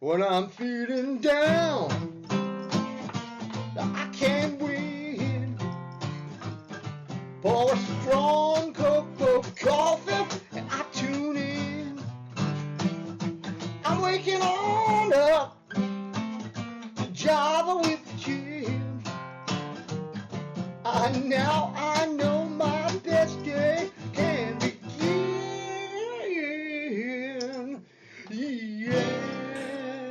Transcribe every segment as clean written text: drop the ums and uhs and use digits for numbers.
When I'm feeling down, I can't win. Pour a strong cup of coffee and I tune in. I'm waking on up to Java with Jim. Now I know my best day can begin. Yeah.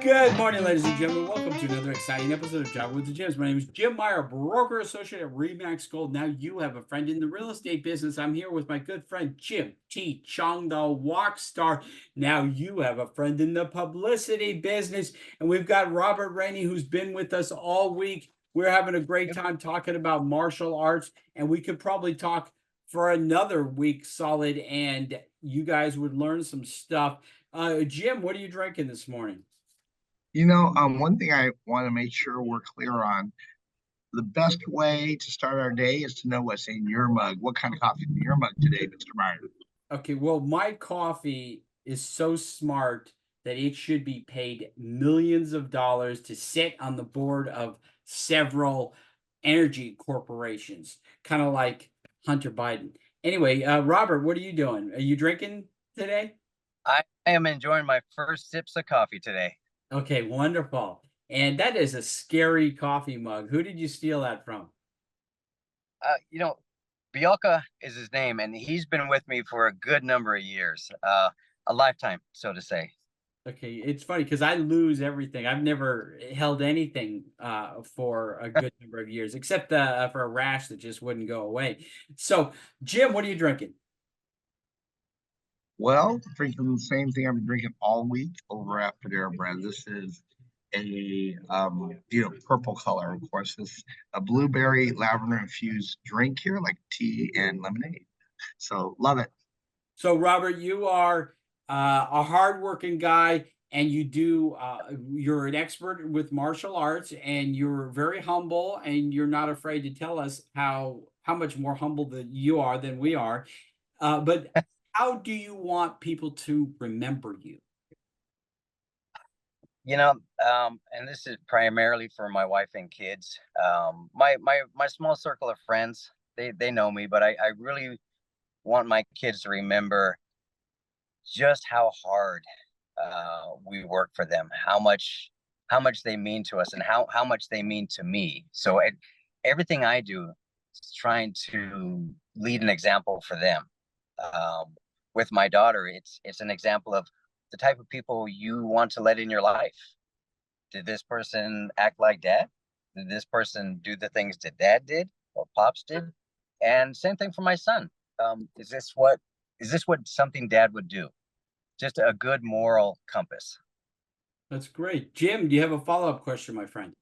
Good morning, ladies and gentlemen. Welcome to another exciting episode of Job with the Gems. My name is Jim Meyer, broker associate at Remax Gold. Now you have a friend in the real estate business. I'm here with my good friend Jim T. Chong the Wok Star. Now you have a friend in the publicity business. And we've got Robert Raney, who's been with us all week. We're having a great time talking about martial arts, and we could probably talk for another week solid, and you guys would learn some stuff. Jim, what are you drinking this morning? One thing I want to make sure we're clear on, the best way to start our day is to know what's in your mug. What kind of coffee is in your mug today, Mr. Meyer? Okay, well, my coffee is so smart that it should be paid millions of dollars to sit on the board of several energy corporations, kind of like Hunter Biden. Anyway, Robert, what are you doing? Are you drinking today? I am enjoying my first sips of coffee today. Okay, wonderful. And that is a scary coffee mug. Who did you steal that from? Bielka is his name, and he's been with me for a good number of years, a lifetime, so to say. Okay, it's funny because I lose everything. I've never held anything for a good number of years, except for a rash that just wouldn't go away. So, Jim, what are you drinking? Well, drinking the same thing I've been drinking all week over at Panera Bread. This is a purple color, of course. This a blueberry lavender infused drink here, like tea and lemonade. So love it. So, Robert, you are a hardworking guy, and you're an expert with martial arts, and you're very humble, and you're not afraid to tell us how much more humble that you are than we are. But how do you want people to remember you? And this is primarily for my wife and kids. My small circle of friends, they know me, but I really want my kids to remember just how hard we work for them, how much they mean to us, and how much they mean to me. So everything I do is trying to lead an example for them. With my daughter, it's an example of the type of people you want to let in your life. Did this person act like dad? Did this person do the things that dad did or pops did? And same thing for my son. Is this what something dad would do? Just a good moral compass. That's great. Jim, do you have a follow-up question, my friend?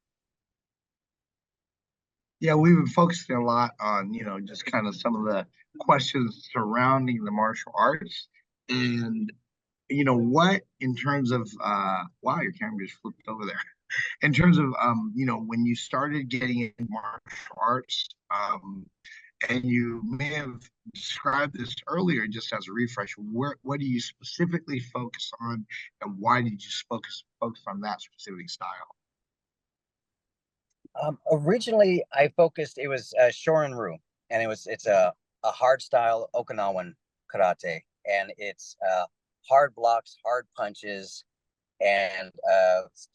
Yeah, we've been focusing a lot on, just kind of some of the questions surrounding the martial arts. And, what in terms of, wow, your camera just flipped over there. In terms of, when you started getting into martial arts, and you may have described this earlier just as a refresh, what do you specifically focus on, and why did you focus on that specific style? Originally, I focused. It was Shorin-ryu, and it's a hard style Okinawan karate, and it's hard blocks, hard punches, and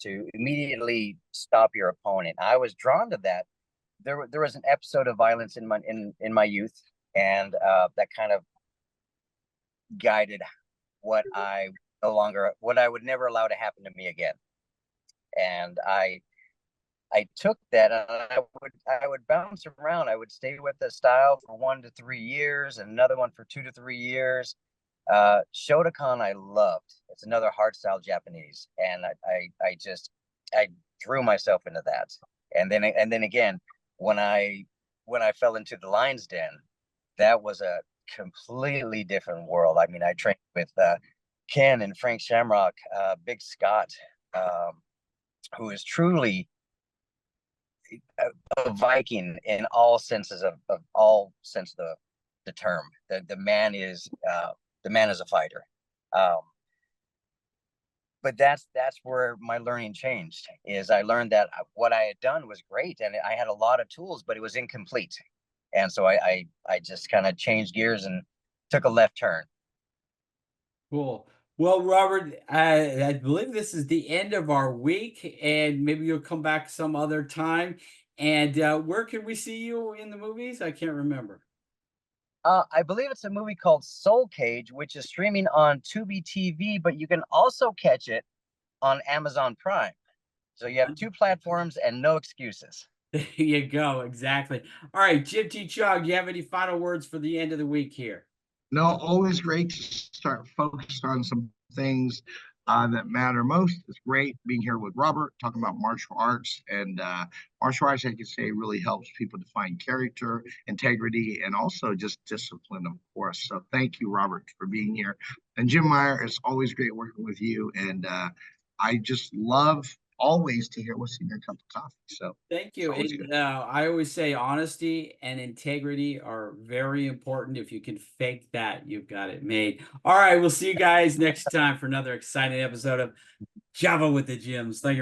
to immediately stop your opponent. I was drawn to that. There was an episode of violence in my youth, and that kind of guided what I would never allow to happen to me again. And I took that, and I would bounce around. I would stay with the style for 1 to 3 years, and another one for 2 to 3 years. Shotokan I loved. It's another hard style Japanese, and I drew myself into that. And then again, when I fell into the Lion's Den, that was a completely different world. I mean, I trained with Ken and Frank Shamrock, Big Scott, who is truly a Viking in all senses of the term. The man is a fighter. but that's where my learning changed. Is I learned that what I had done was great, and I had a lot of tools, but it was incomplete. And so I just kind of changed gears and took a left turn. Cool. Well, Robert, I believe this is the end of our week, and maybe you'll come back some other time. And where can we see you in the movies? I can't remember. I believe it's a movie called Soul Cage, which is streaming on Tubi TV, but you can also catch it on Amazon Prime. So you have two platforms and no excuses. There you go. Exactly. All right, Jim T. Chong, do you have any final words for the end of the week here? No, always great to start focused on some things that matter most. It's great being here with Robert, talking about martial arts. And martial arts, I can say, really helps people define character, integrity, and also just discipline, of course. So thank you, Robert, for being here. And Jim Meyer, it's always great working with you. And I just love always to hear what's in your cup of coffee. So Thank it's you. always And good. I always say honesty and integrity are very important. If you can fake that, you've got it made. All right, we'll see you guys next time for another exciting episode of Java with the Gyms. Thank you.